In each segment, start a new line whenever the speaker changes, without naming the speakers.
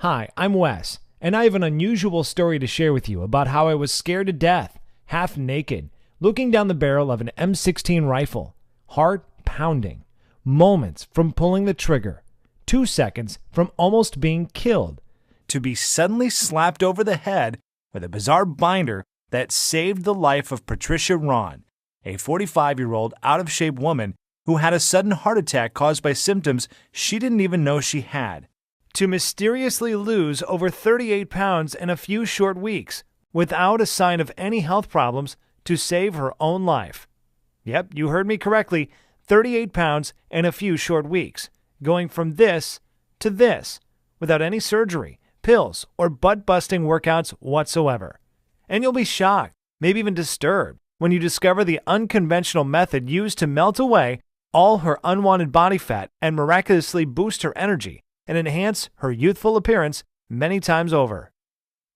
Hi, I'm Wes, and I have an unusual story to share with you about how I was scared to death, half naked, looking down the barrel of an M16 rifle, heart pounding, moments from pulling the trigger, 2 seconds from almost being killed,
to be suddenly slapped over the head with a bizarre binder that saved the life of Patricia Ron, a 45-year-old out-of-shape woman who had a sudden heart attack caused by symptoms she didn't even know she had.
to mysteriously lose over 38 pounds in a few short weeks without a sign of any health problems to save her own life. Yep, you heard me correctly, 38 pounds in a few short weeks, going from this to this without any surgery, pills, or butt-busting workouts whatsoever. And you'll be shocked, maybe even disturbed, when you discover the unconventional method used to melt away all her unwanted body fat and miraculously boost her energy and enhance her youthful appearance many times over.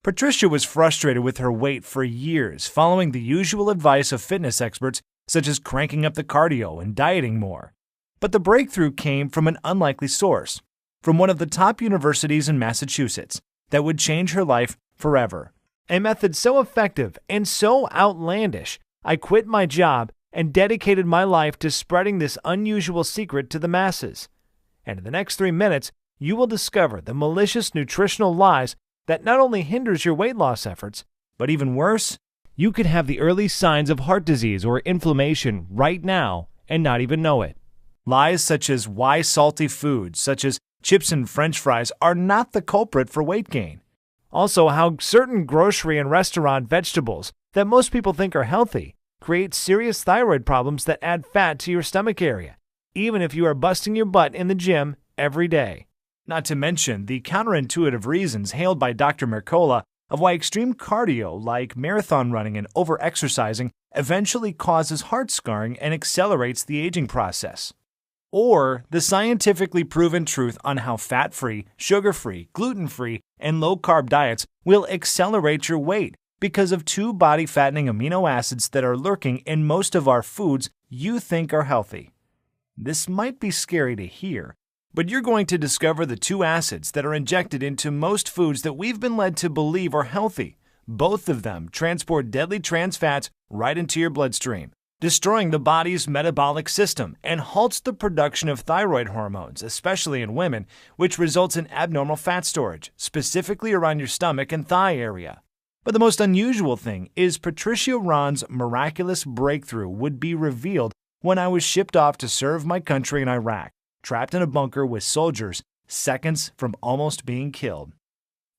Patricia was frustrated with her weight for years, following the usual advice of fitness experts such as cranking up the cardio and dieting more. But the breakthrough came from an unlikely source, from one of the top universities in Massachusetts, that would change her life forever.
A method so effective and so outlandish, I quit my job and dedicated my life to spreading this unusual secret to the masses. And in the next 3 minutes, you will discover the malicious nutritional lies that not only hinders your weight loss efforts,
But even worse,
you could have the early signs of heart disease or inflammation right now and not even know it.
lies such as why salty foods, such as chips and French fries, are not the culprit for weight gain.
Also, how certain grocery and restaurant vegetables that most people think are healthy create serious thyroid problems that add fat to your stomach area, even if you are busting your butt in the gym every day.
Not to mention the counterintuitive reasons hailed by Dr. Mercola of why extreme cardio like marathon running and overexercising eventually causes heart scarring and accelerates the aging process. Or the scientifically proven truth on how fat-free, sugar-free, gluten-free, and low-carb diets will accelerate your weight because of 2 body-fattening amino acids that are lurking in most of our foods you think are healthy. This might be scary to hear, but you're going to discover the 2 acids that are injected into most foods that we've been led to believe are healthy. Both of them transport deadly trans fats right into your bloodstream, destroying the body's metabolic system and halts the production of thyroid hormones, especially in women, which results in abnormal fat storage, specifically around your stomach and thigh area. But the most unusual thing is Patricia Ron's miraculous breakthrough would be revealed when I was shipped off to serve my country in Iraq, trapped in a bunker with soldiers, seconds from almost being killed.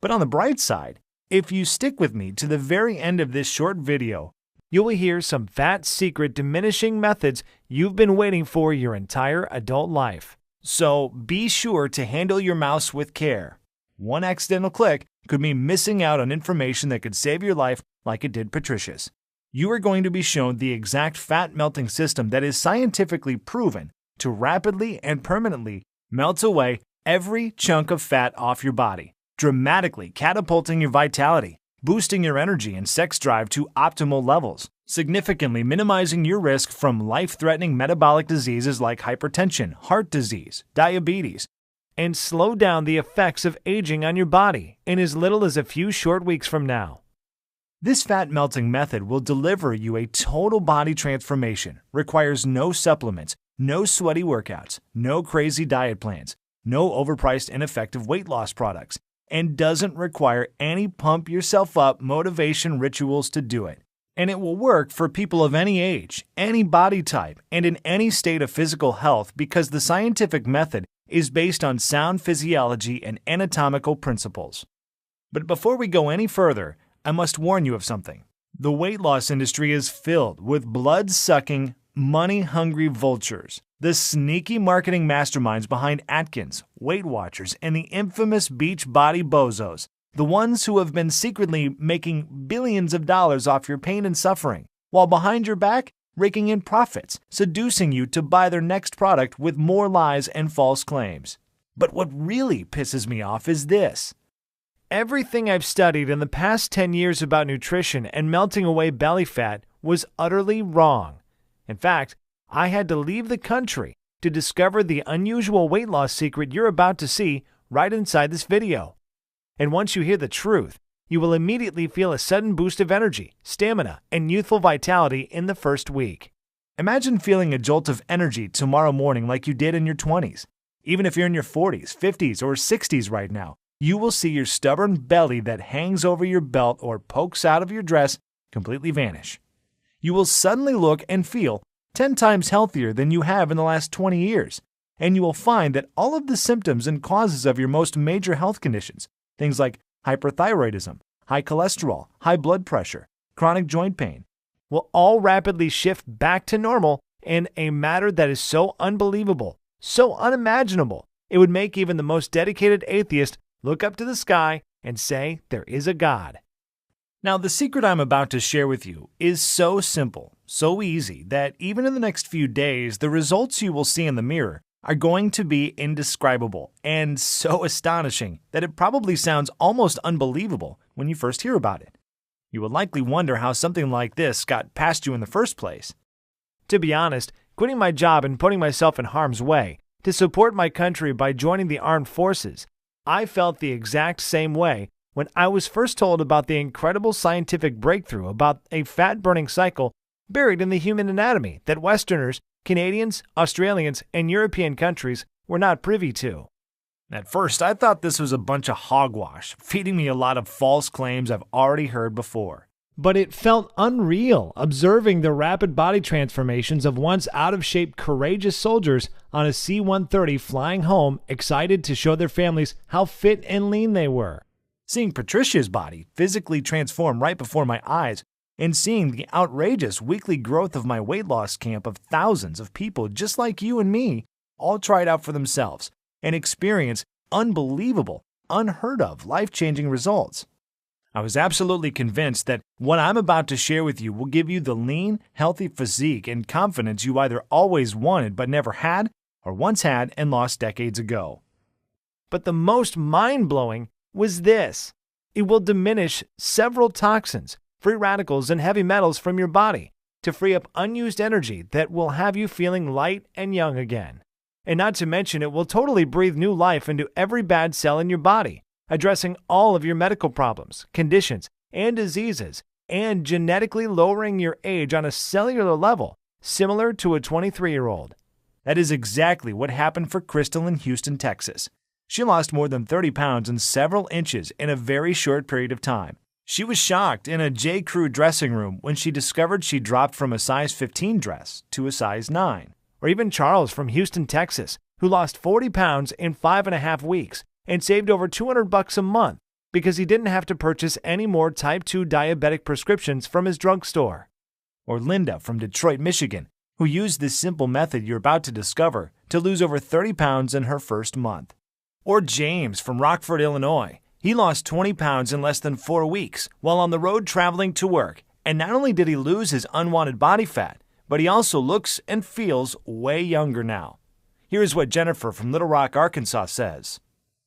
But on the bright side, if you stick with me to the very end of this short video, you will hear some fat secret diminishing methods you've been waiting for your entire adult life. So be sure to handle your mouse with care. One accidental click could mean missing out on information that could save your life like it did Patricia's. You are going to be shown the exact fat melting system that is scientifically proven to rapidly and permanently melt away every chunk of fat off your body, dramatically catapulting your vitality, boosting your energy and sex drive to optimal levels, significantly minimizing your risk from life-threatening metabolic diseases like hypertension, heart disease, diabetes, and slow down the effects of aging on your body in as little as a few short weeks from now. This fat melting method will deliver you a total body transformation, requires no supplements, no sweaty workouts, no crazy diet plans, no overpriced ineffective weight loss products, and doesn't require any pump yourself up motivation rituals to do it. And it will work for people of any age, any body type, and in any state of physical health because the scientific method is based on sound physiology and anatomical principles. But before we go any further, I must warn you of something. The weight loss industry is filled with blood-sucking, money-hungry vultures, the sneaky marketing masterminds behind Atkins, Weight Watchers, and the infamous beach body bozos, the ones who have been secretly making billions of dollars off your pain and suffering, while behind your back, raking in profits, seducing you to buy their next product with more lies and false claims. But what really pisses me off is this. Everything I've studied in the past 10 years about nutrition and melting away belly fat was utterly wrong. In fact, I had to leave the country to discover the unusual weight loss secret you're about to see right inside this video.
And once you hear the truth, you will immediately feel a sudden boost of energy, stamina, and youthful vitality in the first week.
Imagine feeling a jolt of energy tomorrow morning like you did in your 20s. Even if you're in your 40s, 50s, or 60s right now, you will see your stubborn belly that hangs over your belt or pokes out of your dress completely vanish. You will suddenly look and feel 10 times healthier than you have in the last 20 years, and you will find that all of the symptoms and causes of your most major health conditions, things like hyperthyroidism, high cholesterol, high blood pressure, chronic joint pain,
will all rapidly shift back to normal in a matter that is so unbelievable, so unimaginable, it would make even the most dedicated atheist look up to the sky and say there is a God.
Now, the secret I'm about to share with you is so simple, so easy, that even in the next few days, the results you will see in the mirror are going to be indescribable and so astonishing that it probably sounds almost unbelievable when you first hear about it. You will likely wonder how something like this got past you in the first place.
To be honest, quitting my job and putting myself in harm's way to support my country by joining the armed forces, I felt the exact same way when I was first told about the incredible scientific breakthrough about a fat-burning cycle buried in the human anatomy that Westerners, Canadians, Australians, and European countries were not privy to.
At first, I thought this was a bunch of hogwash, feeding me a lot of false claims I've already heard before.
But it felt unreal observing the rapid body transformations of once out-of-shape courageous soldiers on a C-130 flying home, excited to show their families how fit and lean they were.
Seeing Patricia's body physically transform right before my eyes, and seeing the outrageous weekly growth of my weight loss camp of thousands of people just like you and me, all try it out for themselves and experience unbelievable, unheard of, life-changing results. I was absolutely convinced that what I'm about to share with you will give you the lean, healthy physique and confidence you either always wanted but never had, or once had and lost decades ago.
But the most mind-blowing was this. It will diminish several toxins, free radicals, and heavy metals from your body to free up unused energy that will have you feeling light and young again. And not to mention, it will totally breathe new life into every bad cell in your body, addressing all of your medical problems, conditions, and diseases, and genetically lowering your age on a cellular level, similar to a 23-year-old.
That is exactly what happened for Crystal in Houston, Texas. She lost more than 30 pounds and several inches in a very short period of time. She was shocked in a J. Crew dressing room when she discovered she dropped from a size 15 dress to a size 9.
Or even Charles from Houston, Texas, who lost 40 pounds in 5.5 weeks and saved over $200 a month because he didn't have to purchase any more type 2 diabetic prescriptions from his drugstore.
Or Linda from Detroit, Michigan, who used this simple method you're about to discover to lose over 30 pounds in her first month. Or James from Rockford, Illinois. He lost 20 pounds in less than 4 weeks while on the road traveling to work. And not only did he lose his unwanted body fat, but he also looks and feels way younger now. Here's what Jennifer from Little Rock, Arkansas says.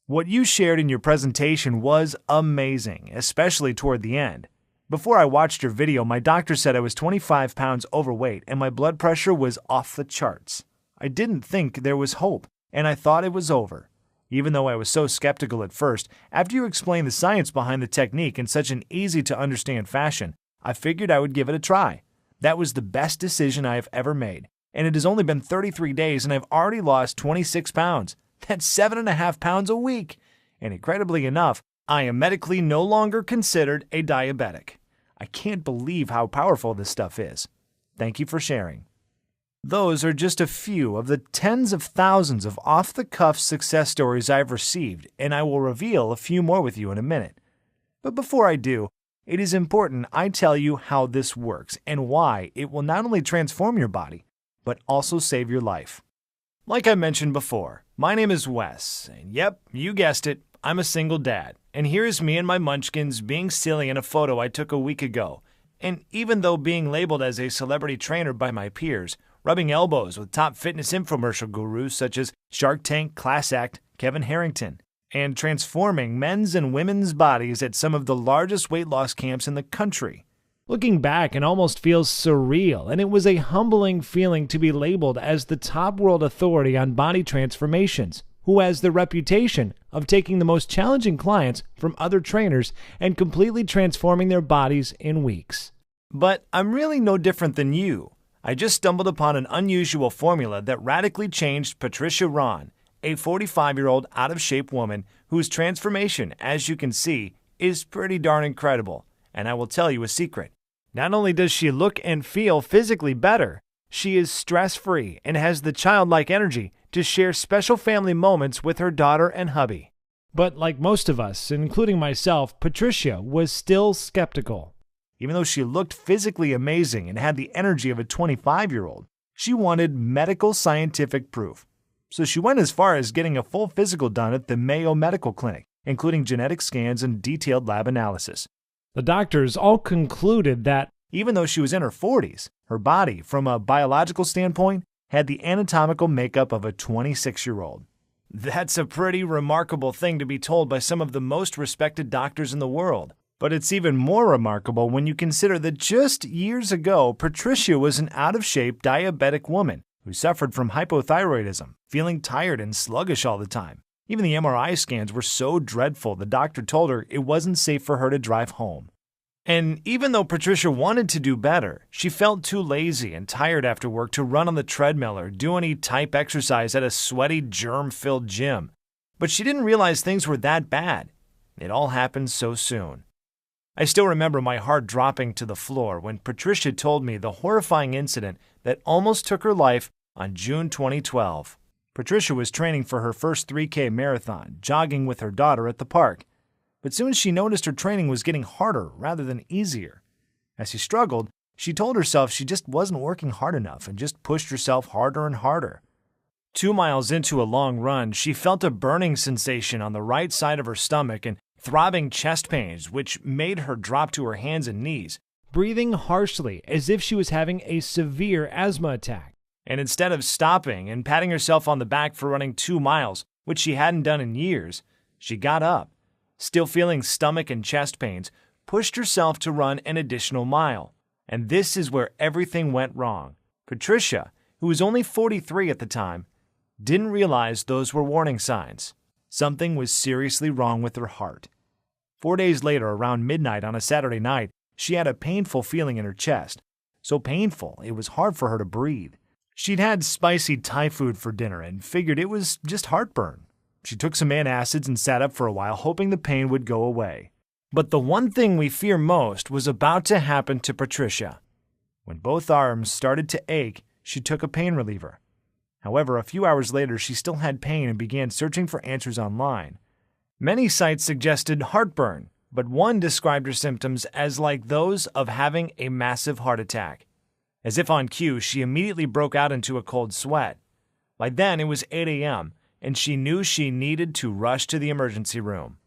What you shared in your presentation was amazing, especially toward the end. Before I watched your video, my doctor said I was 25 pounds overweight and my blood pressure was off the charts. I didn't think there was hope, and I thought it was over. Even though I was so skeptical at first, after you explained the science behind the technique in such an easy-to-understand fashion, I figured I would give it a try. That was the best decision I have ever made, and it has only been 33 days and I've already lost 26 pounds. That's 7.5 pounds a week. And incredibly enough, I am medically no longer considered a diabetic. I can't believe how powerful this stuff is. Thank you for sharing. Those are just a few of the tens of thousands of off-the-cuff success stories I've received, and I will reveal a few more with you in a minute. But before I do, it is important I tell you how this works and why it will not only transform your body, but also save your life. Like I mentioned before, my name is Wes, and yep, you guessed it, I'm a single dad. And here's me and my munchkins being silly in a photo I took a week ago. And even though being labeled as a celebrity trainer by my peers, rubbing elbows with top fitness infomercial gurus such as Shark Tank, Class Act, Kevin Harrington, and transforming men's and women's bodies at some of the largest weight loss camps in the country.
Looking back, it almost feels surreal, and it was a humbling feeling to be labeled as the top world authority on body transformations, who has the reputation of taking the most challenging clients from other trainers and completely transforming their bodies in weeks.
But I'm really no different than you. I just stumbled upon an unusual formula that radically changed Patricia Ron, a 45-year-old out-of-shape woman whose transformation, as you can see, is pretty darn incredible. And I will tell you a secret. Not only does she look and feel physically better, she is stress-free and has the childlike energy to share special family moments with her daughter and hubby.
But like most of us, including myself, Patricia was still skeptical.
Even though she looked physically amazing and had the energy of a 25-year-old, she wanted medical scientific proof. So she went as far as getting a full physical done at the Mayo Medical Clinic, including genetic scans and detailed lab analysis.
The doctors all concluded that
even though she was in her 40s, her body, from a biological standpoint, had the anatomical makeup of a 26-year-old. That's a pretty remarkable thing to be told by some of the most respected doctors in the world. But it's even more remarkable when you consider that just years ago, Patricia was an out-of-shape diabetic woman who suffered from hypothyroidism, feeling tired and sluggish all the time. Even the MRI scans were so dreadful, the doctor told her it wasn't safe for her to drive home. And even though Patricia wanted to do better, she felt too lazy and tired after work to run on the treadmill or do any type exercise at a sweaty, germ-filled gym. But she didn't realize things were that bad. It all happened so soon. I still remember my heart dropping to the floor when Patricia told me the horrifying incident that almost took her life on June 2012. Patricia was training for her first 3K marathon, jogging with her daughter at the park. But soon she noticed her training was getting harder rather than easier. As she struggled, she told herself she just wasn't working hard enough and just pushed herself harder and harder. 2 miles into a long run, she felt a burning sensation on the right side of her stomach and throbbing chest pains, which made her drop to her hands and knees,
breathing harshly as if she was having a severe asthma attack.
And instead of stopping and patting herself on the back for running 2 miles, which she hadn't done in years, she got up, still feeling stomach and chest pains, pushed herself to run an additional mile. And this is where everything went wrong. Patricia, who was only 43 at the time, didn't realize those were warning signs. Something was seriously wrong with her heart. 4 days later, around midnight on a Saturday night, she had a painful feeling in her chest. So painful, it was hard for her to breathe. She'd had spicy Thai food for dinner and figured it was just heartburn. She took some antacids and sat up for a while, hoping the pain would go away. But the one thing we fear most was about to happen to Patricia. When both arms started to ache, she took a pain reliever. However, a few hours later, she still had pain and began searching for answers online. Many sites suggested heartburn, but one described her symptoms as like those of having a massive heart attack. As if on cue, she immediately broke out into a cold sweat. By then, it was 8 a.m., and she knew she needed to rush to the emergency room.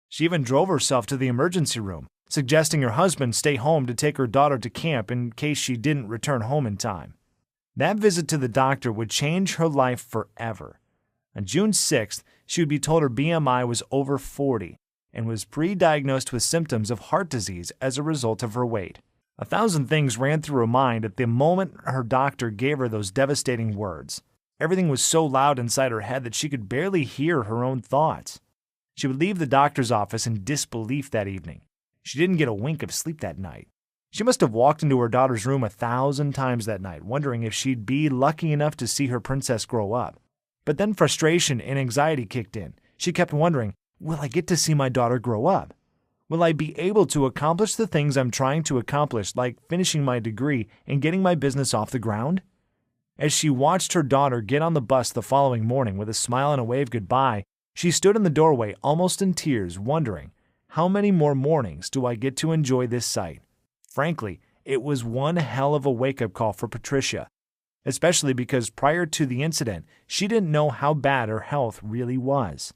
She even drove herself to the emergency room, suggesting her husband stay home to take her daughter to camp in case she didn't return home in time. That visit to the doctor would change her life forever. On June 6th, she would be told her BMI was over 40 and was pre-diagnosed with symptoms of heart disease as a result of her weight. 1,000 things ran through her mind at the moment her doctor gave her those devastating words. Everything was so loud inside her head that she could barely hear her own thoughts. She would leave the doctor's office in disbelief that evening. She didn't get a wink of sleep that night. She must have walked into her daughter's room 1,000 times that night, wondering if she'd be lucky enough to see her princess grow up. But then frustration and anxiety kicked in. She kept wondering, will I get to see my daughter grow up? Will I be able to accomplish the things I'm trying to accomplish, like finishing my degree and getting my business off the ground? As she watched her daughter get on the bus the following morning with a smile and a wave goodbye, she stood in the doorway almost in tears, wondering, how many more mornings do I get to enjoy this sight? Frankly, it was one hell of a wake-up call for Patricia, especially because prior to the incident, she didn't know how bad her health really was.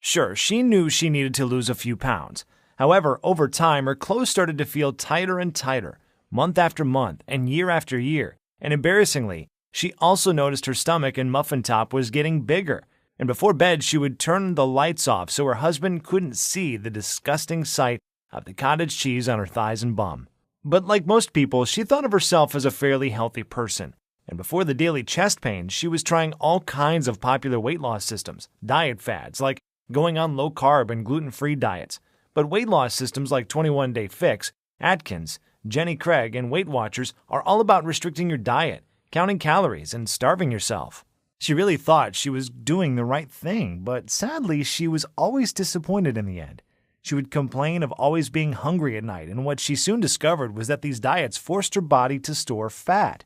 Sure, she knew she needed to lose a few pounds. However, over time, her clothes started to feel tighter and tighter, month after month and year after year, and embarrassingly, she also noticed her stomach and muffin top was getting bigger, and before bed she would turn the lights off so her husband couldn't see the disgusting sight of the cottage cheese on her thighs and bum. But like most people, she thought of herself as a fairly healthy person, and before the daily chest pain, she was trying all kinds of popular weight loss systems, diet fads like going on low-carb and gluten-free diets. But weight loss systems like 21 Day Fix, Atkins, Jenny Craig, and Weight Watchers are all about restricting your diet, counting calories, and starving yourself. She really thought she was doing the right thing, but sadly, she was always disappointed in the end. She would complain of always being hungry at night, and what she soon discovered was that these diets forced her body to store fat.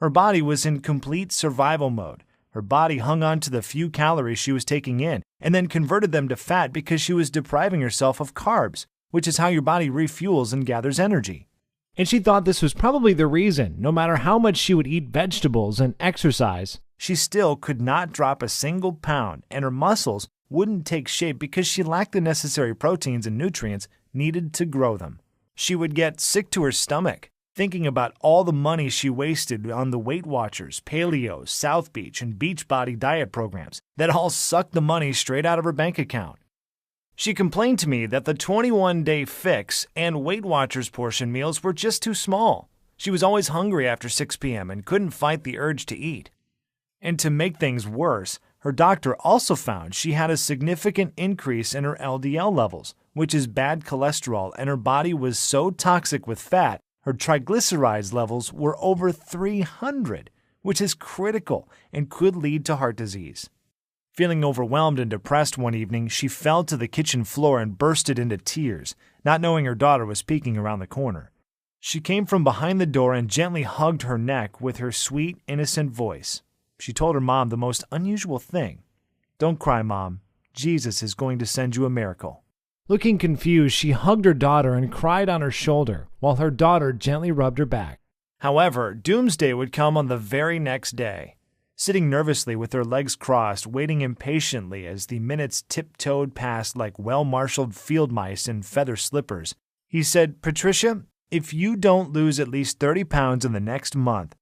Her body was in complete survival mode. Her body hung on to the few calories she was taking in, and then converted them to fat because she was depriving herself of carbs, which is how your body refuels and gathers energy.
And she thought this was probably the reason, no matter how much she would eat vegetables and exercise,
she still could not drop a single pound, and her muscles wouldn't take shape because she lacked the necessary proteins and nutrients needed to grow them. She would get sick to her stomach, thinking about all the money she wasted on the Weight Watchers, Paleo, South Beach, and Beachbody diet programs that all sucked the money straight out of her bank account. She complained to me that the 21 Day Fix and Weight Watchers portion meals were just too small. She was always hungry after 6 p.m. and couldn't fight the urge to eat. And to make things worse, her doctor also found she had a significant increase in her LDL levels, which is bad cholesterol, and her body was so toxic with fat, her triglycerides levels were over 300, which is critical and could lead to heart disease. Feeling overwhelmed and depressed one evening, she fell to the kitchen floor and bursted into tears, not knowing her daughter was peeking around the corner. She came from behind the door and gently hugged her neck with her sweet, innocent voice. She told her mom the most unusual thing. "Don't cry, Mom. Jesus is going to send you a miracle."
Looking confused, she hugged her daughter and cried on her shoulder, while her daughter gently rubbed her back.
However, doomsday would come on the very next day. Sitting nervously with her legs crossed, waiting impatiently as the minutes tiptoed past like well-marshaled field mice in feather slippers, he said, "Patricia, if you don't lose at least 30 pounds in the next month,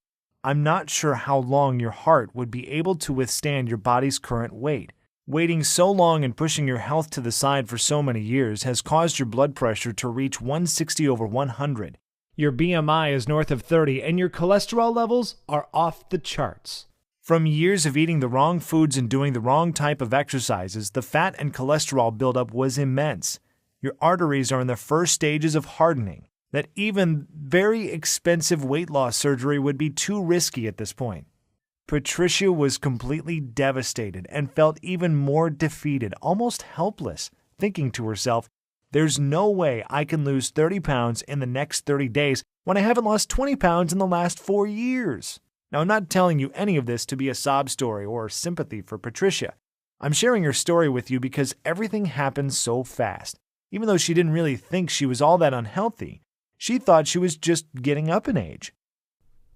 I'm not sure how long your heart would be able to withstand your body's current weight. Waiting so long and pushing your health to the side for so many years has caused your blood pressure to reach 160/100.
Your BMI is north of 30, and your cholesterol levels are off the charts."
From years of eating the wrong foods and doing the wrong type of exercises, the fat and cholesterol buildup was immense. Your arteries are in the first stages of hardening, that even very expensive weight loss surgery would be too risky at this point. Patricia was completely devastated and felt even more defeated, almost helpless, thinking to herself, "There's no way I can lose 30 pounds in the next 30 days when I haven't lost 20 pounds in the last 4 years." Now, I'm not telling you any of this to be a sob story or sympathy for Patricia. I'm sharing her story with you because everything happened so fast. Even though she didn't really think she was all that unhealthy, she thought she was just getting up in age.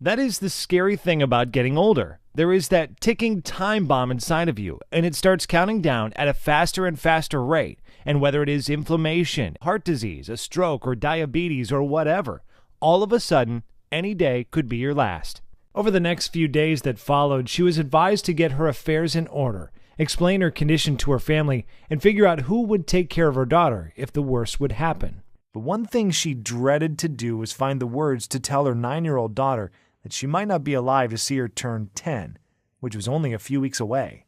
That is the scary thing about getting older. There is that ticking time bomb inside of you, and it starts counting down at a faster and faster rate. And whether it is inflammation, heart disease, a stroke, or diabetes, or whatever, all of a sudden, any day could be your last. Over the next few days that followed, she was advised to get her affairs in order, explain her condition to her family, and figure out who would take care of her daughter if the worst would happen.
But one thing she dreaded to do was find the words to tell her 9-year-old daughter that she might not be alive to see her turn 10, which was only a few weeks away.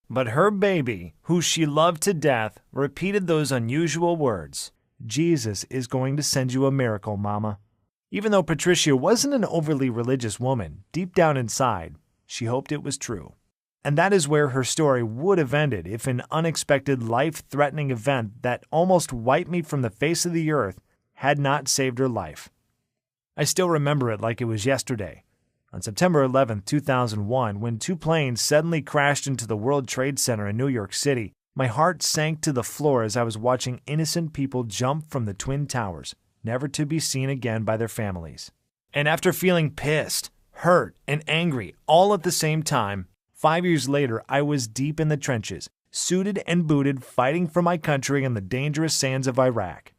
But her baby, who she loved to death, repeated those unusual words, "Jesus is going to send you a miracle, Mama." Even though Patricia wasn't an overly religious woman, deep down inside, she hoped it was true. And that is where her story would have ended if an unexpected, life-threatening event that almost wiped me from the face of the earth had not saved her life. I still remember it like it was yesterday. On September 11, 2001, when 2 planes suddenly crashed into the World Trade Center in New York City, my heart sank to the floor as I was watching innocent people jump from the Twin Towers, never to be seen again by their families. And after feeling pissed, hurt, and angry all at the same time, 5 years later, I was deep in the trenches, suited and booted, fighting for my country in the dangerous sands of Iraq.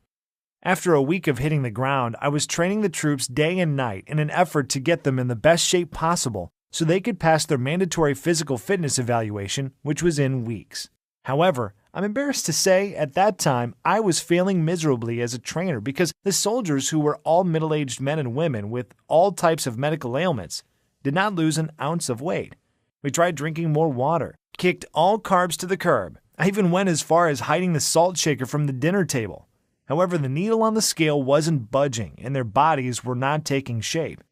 After a week of hitting the ground, I was training the troops day and night in an effort to get them in the best shape possible so they could pass their mandatory physical fitness evaluation, which was in weeks. However, I'm embarrassed to say, at that time, I was failing miserably as a trainer because the soldiers, who were all middle-aged men and women with all types of medical ailments, did not lose an ounce of weight. We tried drinking more water, kicked all carbs to the curb, I even went as far as hiding the salt shaker from the dinner table. However, the needle on the scale wasn't budging and their bodies were not taking shape.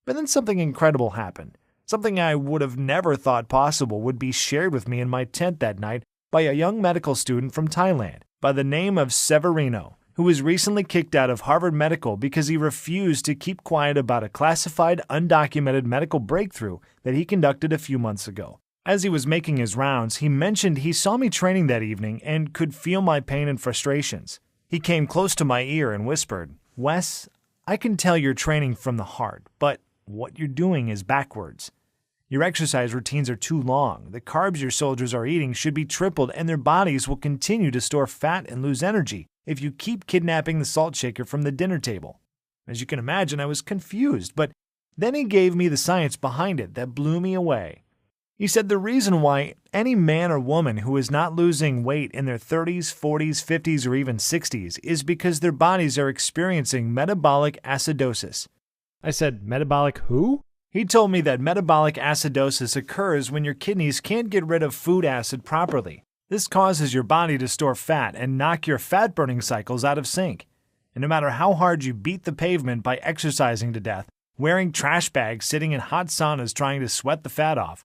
But then something incredible happened. Something I would have never thought possible would be shared with me in my tent that night by a young medical student from Thailand by the name of Severino, who was recently kicked out of Harvard Medical because he refused to keep quiet about a classified, undocumented medical breakthrough that he conducted a few months ago. As he was making his rounds, he mentioned he saw me training that evening and could feel my pain and frustrations. He came close to my ear and whispered, "Wes, I can tell you're training from the heart, but what you're doing is backwards. Your exercise routines are too long. The carbs your soldiers are eating should be tripled, and their bodies will continue to store fat and lose energy if you keep kidnapping the salt shaker from the dinner table." As you can imagine, I was confused, but then he gave me the science behind it that blew me away. He said the reason why any man or woman who is not losing weight in their 30s, 40s, 50s, or even 60s is because their bodies are experiencing metabolic acidosis.
I said, "Metabolic who?"
He told me that metabolic acidosis occurs when your kidneys can't get rid of food acid properly. This causes your body to store fat and knock your fat-burning cycles out of sync. And no matter how hard you beat the pavement by exercising to death, wearing trash bags, sitting in hot saunas trying to sweat the fat off,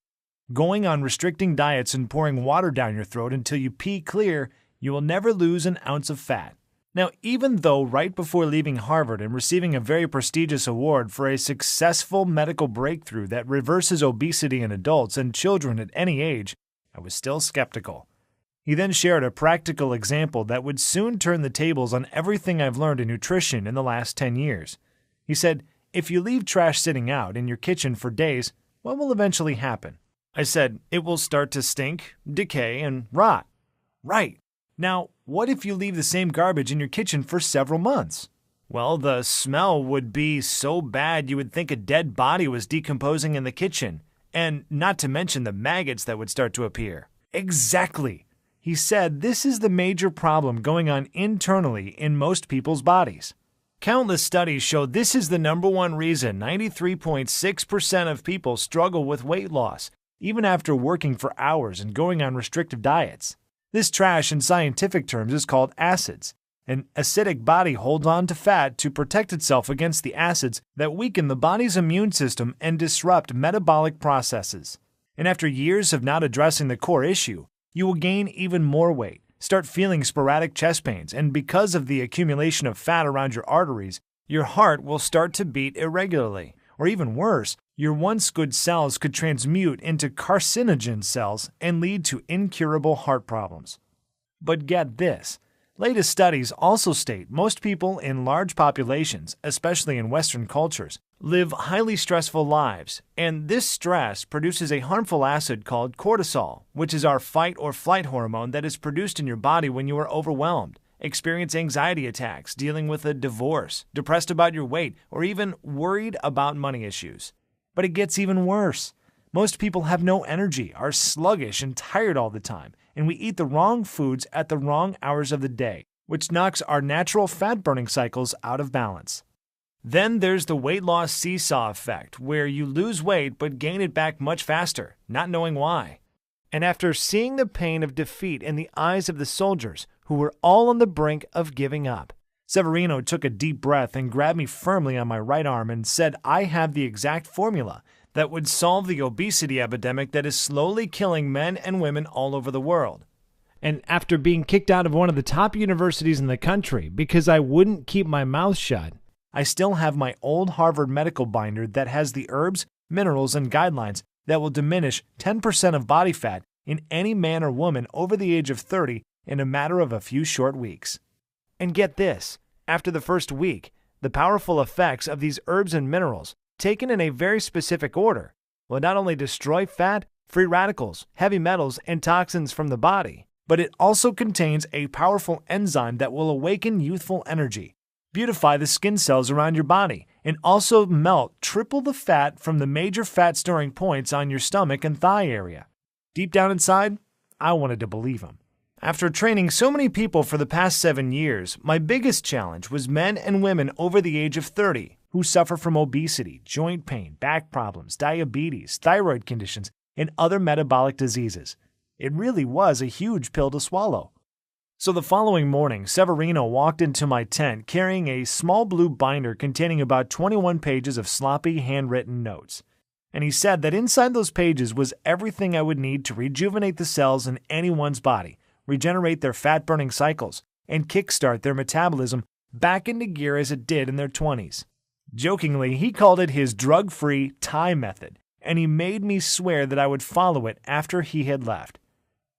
going on restricting diets and pouring water down your throat until you pee clear, you will never lose an ounce of fat. Now, even though right before leaving Harvard and receiving a very prestigious award for a successful medical breakthrough that reverses obesity in adults and children at any age, I was still skeptical. He then shared a practical example that would soon turn the tables on everything I've learned in nutrition in the last 10 years. He said, if you leave trash sitting out in your kitchen for days, what will eventually happen? I said, it will start to stink, decay, and rot. Right. Now, what if you leave the same garbage in your kitchen for several months? Well, the smell would be so bad you would think a dead body was decomposing in the kitchen, and not to mention the maggots that would start to appear. Exactly. He said this is the major problem going on internally in most people's bodies. Countless studies show this is the number one reason 93.6% of people struggle with weight loss, even after working for hours and going on restrictive diets. This trash in scientific terms is called acids. An acidic body holds on to fat to protect itself against the acids that weaken the body's immune system and disrupt metabolic processes. And after years of not addressing the core issue, you will gain even more weight, start feeling sporadic chest pains, and because of the accumulation of fat around your arteries, your heart will start to beat irregularly. Or even worse, your once good cells could transmute into carcinogen cells and lead to incurable heart problems. But get this. Latest studies also state most people in large populations, especially in Western cultures, live highly stressful lives, and this stress produces a harmful acid called cortisol, which is our fight or flight hormone that is produced in your body when you are overwhelmed, experience anxiety attacks, dealing with a divorce, depressed about your weight, or even worried about money issues. But it gets even worse. Most people have no energy, are sluggish and tired all the time, and we eat the wrong foods at the wrong hours of the day, which knocks our natural fat-burning cycles out of balance. Then there's the weight loss seesaw effect, where you lose weight but gain it back much faster, not knowing why. And after seeing the pain of defeat in the eyes of the soldiers, who were all on the brink of giving up, Severino took a deep breath and grabbed me firmly on my right arm and said I have the exact formula that would solve the obesity epidemic that is slowly killing men and women all over the world.
And after being kicked out of one of the top universities in the country because I wouldn't keep my mouth shut,
I still have my old Harvard medical binder that has the herbs, minerals, and guidelines that will diminish 10% of body fat in any man or woman over the age of 30 in a matter of a few short weeks. And get this, after the first week, the powerful effects of these herbs and minerals, taken in a very specific order, will not only destroy fat, free radicals, heavy metals, and toxins from the body, but it also contains a powerful enzyme that will awaken youthful energy, beautify the skin cells around your body, and also melt triple the fat from the major fat storing points on your stomach and thigh area. Deep down inside, I wanted to believe him. After training so many people for the past 7 years, my biggest challenge was men and women over the age of 30 who suffer from obesity, joint pain, back problems, diabetes, thyroid conditions, and other metabolic diseases. It really was a huge pill to swallow. So the following morning, Severino walked into my tent carrying a small blue binder containing about 21 pages of sloppy handwritten notes. And he said that inside those pages was everything I would need to rejuvenate the cells in anyone's body, regenerate their fat-burning cycles, and kickstart their metabolism back into gear as it did in their 20s. Jokingly, he called it his drug-free Thai method, and he made me swear that I would follow it after he had left.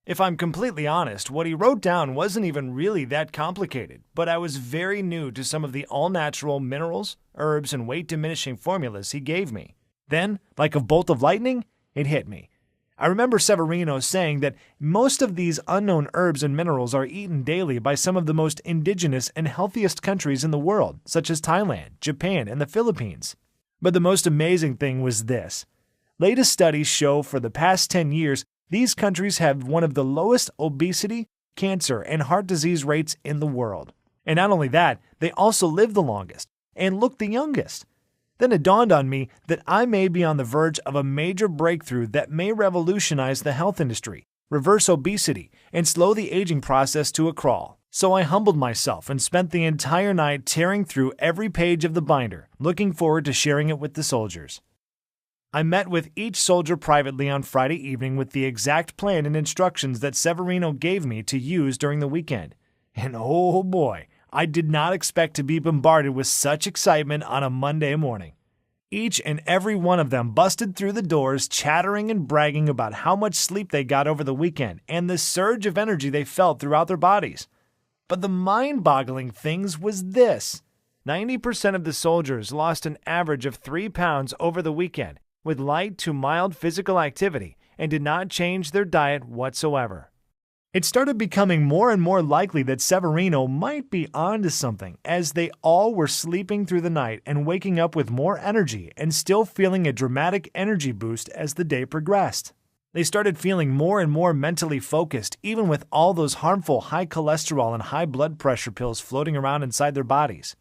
If I'm completely honest, what he wrote down wasn't even really that complicated, but I was very new to some of the all-natural minerals, herbs, and weight-diminishing formulas he gave me. Then, like a bolt of lightning, it hit me. I remember Severino saying that most of these unknown herbs and minerals are eaten daily by some of the most indigenous and healthiest countries in the world, such as Thailand, Japan, and the Philippines. But the most amazing thing was this. Latest studies show for the past 10 years, these countries have one of the lowest obesity, cancer, and heart disease rates in the world. And not only that, they also live the longest and look the youngest. Then it dawned on me that I may be on the verge of a major breakthrough that may revolutionize the health industry, reverse obesity, and slow the aging process to a crawl. So I humbled myself and spent the entire night tearing through every page of the binder, looking forward to sharing it with the soldiers. I met with each soldier privately on Friday evening with the exact plan and instructions that Severino gave me to use during the weekend. And oh boy, I did not expect to be bombarded with such excitement on a Monday morning. Each and every one of them busted through the doors chattering and bragging about how much sleep they got over the weekend and the surge of energy they felt throughout their bodies. But the mind-boggling things was this. 90% of the soldiers lost an average of 3 pounds over the weekend with light to mild physical activity and did not change their diet whatsoever. It started becoming more and more likely that Severino might be onto something, as they all were sleeping through the night and waking up with more energy and still feeling a dramatic energy boost as the day progressed. They started feeling more and more mentally focused, even with all those harmful high cholesterol and high blood pressure pills floating around inside their bodies.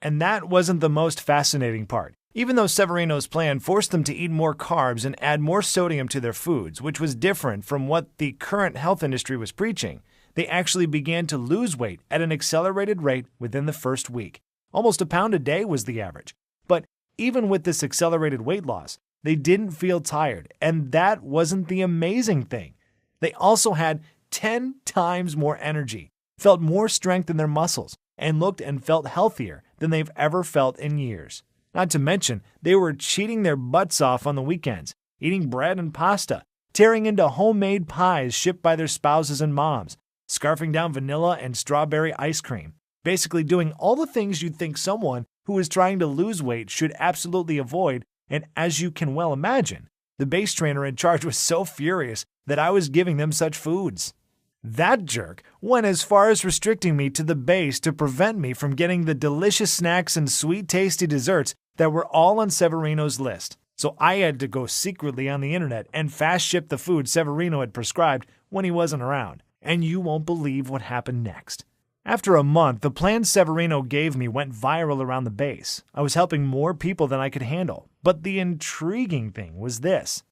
And that wasn't the most fascinating part. Even though Severino's plan forced them to eat more carbs and add more sodium to their foods, which was different from what the current health industry was preaching, they actually began to lose weight at an accelerated rate within the first week. Almost a pound a day was the average. But even with this accelerated weight loss, they didn't feel tired, and that wasn't the amazing thing. They also had 10 times more energy, felt more strength in their muscles, and looked and felt healthier than they've ever felt in years. Not to mention, they were cheating their butts off on the weekends, eating bread and pasta, tearing into homemade pies shipped by their spouses and moms, scarfing down vanilla and strawberry ice cream, basically doing all the things you'd think someone who is trying to lose weight should absolutely avoid, and as you can well imagine, the base trainer in charge was so furious that I was giving them such foods. That jerk went as far as restricting me to the base to prevent me from getting the delicious snacks and sweet tasty desserts that were all on Severino's list. So I had to go secretly on the internet and fast ship the food Severino had prescribed when he wasn't around. And you won't believe what happened next. After a month, the plan Severino gave me went viral around the base. I was helping more people than I could handle. But the intriguing thing was this.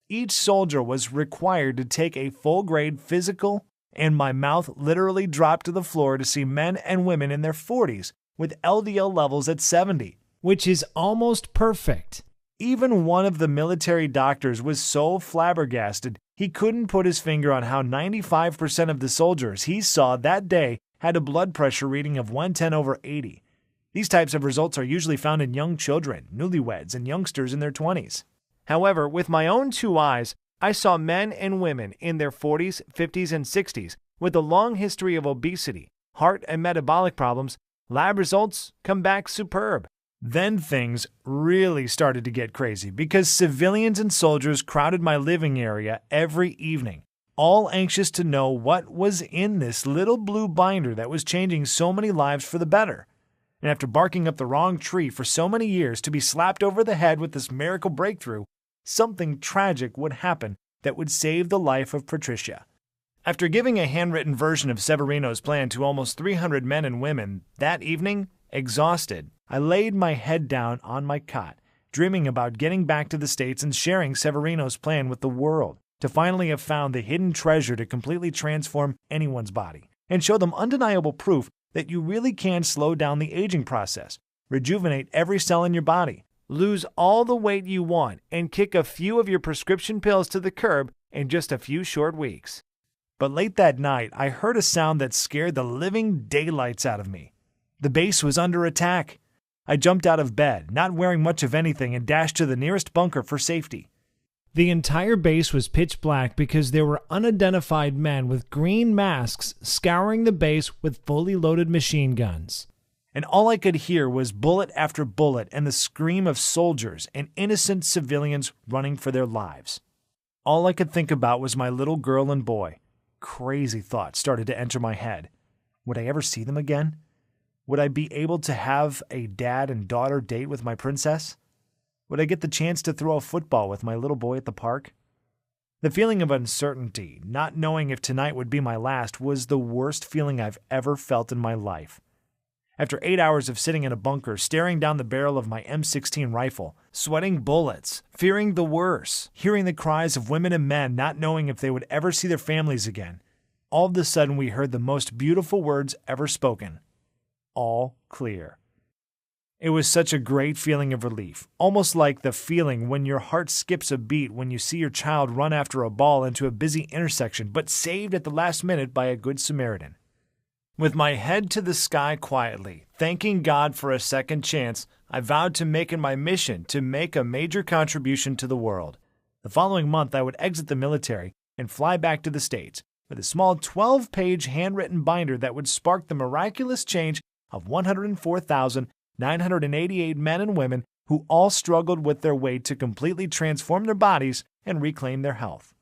Each soldier was required to take a full-grade physical, and my mouth literally dropped to the floor to see men and women in their 40s with LDL levels at 70, which is almost perfect. Even one of the military doctors was so flabbergasted he couldn't put his finger on how 95% of the soldiers he saw that day had a blood pressure reading of 110/80. These types of results are usually found in young children, newlyweds, and youngsters in their 20s. However, with my own 2 eyes, I saw men and women in their 40s, 50s, and 60s with a long history of obesity, heart and metabolic problems. Lab results come back superb. Then things really started to get crazy because civilians and soldiers crowded my living area every evening, all anxious to know what was in this little blue binder that was changing so many lives for the better. And after barking up the wrong tree for so many years to be slapped over the head with this miracle breakthrough, something tragic would happen that would save the life of Patricia. After giving a handwritten version of Severino's plan to almost 300 men and women that evening, exhausted, I laid my head down on my cot, dreaming about getting back to the States and sharing Severino's plan with the world. to finally have found the hidden treasure to completely transform anyone's body and show them undeniable proof that you really can slow down the aging process, rejuvenate every cell in your body,
lose all the weight you want, and kick a few of your prescription pills to the curb in just a few short weeks.
But late that night, I heard a sound that scared the living daylights out of me. The base was under attack. I jumped out of bed, not wearing much of anything, and dashed to the nearest bunker for safety.
The entire base was pitch black because there were unidentified men with green masks scouring the base with fully loaded machine guns.
And all I could hear was bullet after bullet and the scream of soldiers and innocent civilians running for their lives. All I could think about was my little girl and boy. Crazy thoughts started to enter my head. Would I ever see them again? Would I be able to have a dad and daughter date with my princess? Would I get the chance to throw a football with my little boy at the park? The feeling of uncertainty, not knowing if tonight would be my last, was the worst feeling I've ever felt in my life. After 8 hours of sitting in a bunker, staring down the barrel of my M16 rifle, sweating bullets, fearing the worst, hearing the cries of women and men not knowing if they would ever see their families again, all of a sudden we heard the most beautiful words ever spoken. All clear. It was such a great feeling of relief, almost like the feeling when your heart skips a beat when you see your child run after a ball into a busy intersection, but saved at the last minute by a good Samaritan. With my head to the sky quietly, thanking God for a second chance, I vowed to make it my mission to make a major contribution to the world. The following month, I would exit the military and fly back to the States with a small 12-page handwritten binder that would spark the miraculous change of 104,988 men and women who all struggled with their weight to completely transform their bodies and reclaim their health.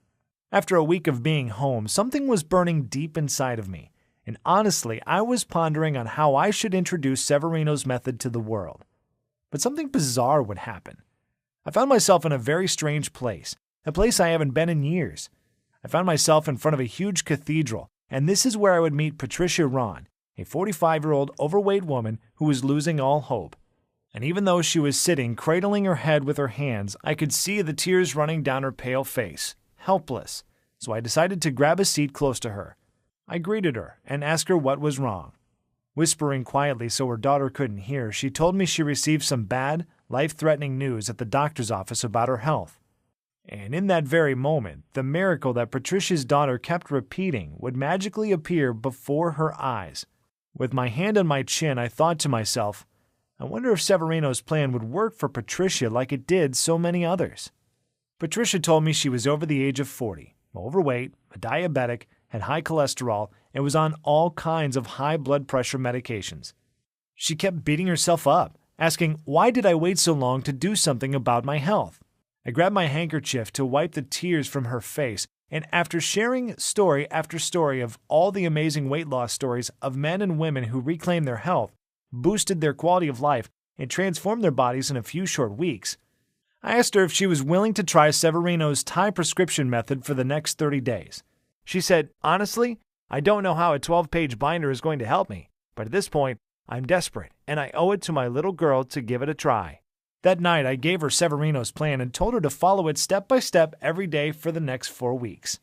After a week of being home, something was burning deep inside of me. And honestly, I was pondering on how I should introduce Severino's method to the world. But something bizarre would happen. I found myself in a very strange place, a place I haven't been in years. I found myself in front of a huge cathedral, and this is where I would meet Patricia Ron, a 45-year-old overweight woman who was losing all hope. And even though she was sitting, cradling her head with her hands, I could see the tears running down her pale face, helpless. So I decided to grab a seat close to her. I greeted her and asked her what was wrong. Whispering quietly so her daughter couldn't hear, she told me she received some bad, life-threatening news at the doctor's office about her health. And in that very moment, the miracle that Patricia's daughter kept repeating would magically appear before her eyes. With my hand on my chin, I thought to myself, I wonder if Severino's plan would work for Patricia like it did so many others. Patricia told me she was over the age of 40, overweight, a diabetic, had high cholesterol, and was on all kinds of high blood pressure medications. She kept beating herself up, asking, why did I wait so long to do something about my health? I grabbed my handkerchief to wipe the tears from her face, and after sharing story after story of all the amazing weight loss stories of men and women who reclaimed their health, boosted their quality of life, and transformed their bodies in a few short weeks, I asked her if she was willing to try Severino's Thai prescription method for the next 30 days. She said, honestly, I don't know how a 12-page binder is going to help me, but at this point, I'm desperate, and I owe it to my little girl to give it a try. That night, I gave her Severino's plan and told her to follow it step by step every day for the next 4 weeks.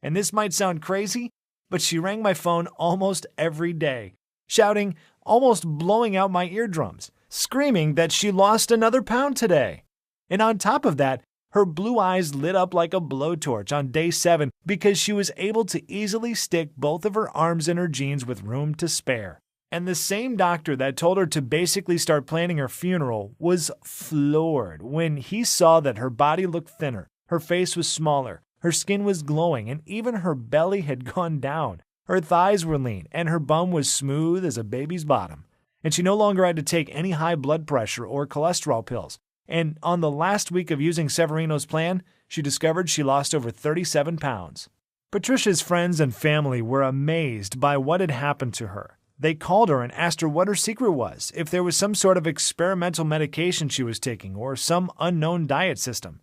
And this might sound crazy, but she rang my phone almost every day, shouting, almost blowing out my eardrums, screaming that she lost another pound today. And on top of that, her blue eyes lit up like a blowtorch on day 7 because she was able to easily stick both of her arms in her jeans with room to spare. And the same doctor that told her to basically start planning her funeral was floored when he saw that her body looked thinner, her face was smaller, her skin was glowing, and even her belly had gone down. Her thighs were lean, and her bum was smooth as a baby's bottom. And she no longer had to take any high blood pressure or cholesterol pills. And on the last week of using Severino's plan, she discovered she lost over 37 pounds. Patricia's friends and family were amazed by what had happened to her. They called her and asked her what her secret was, if there was some sort of experimental medication she was taking or some unknown diet system.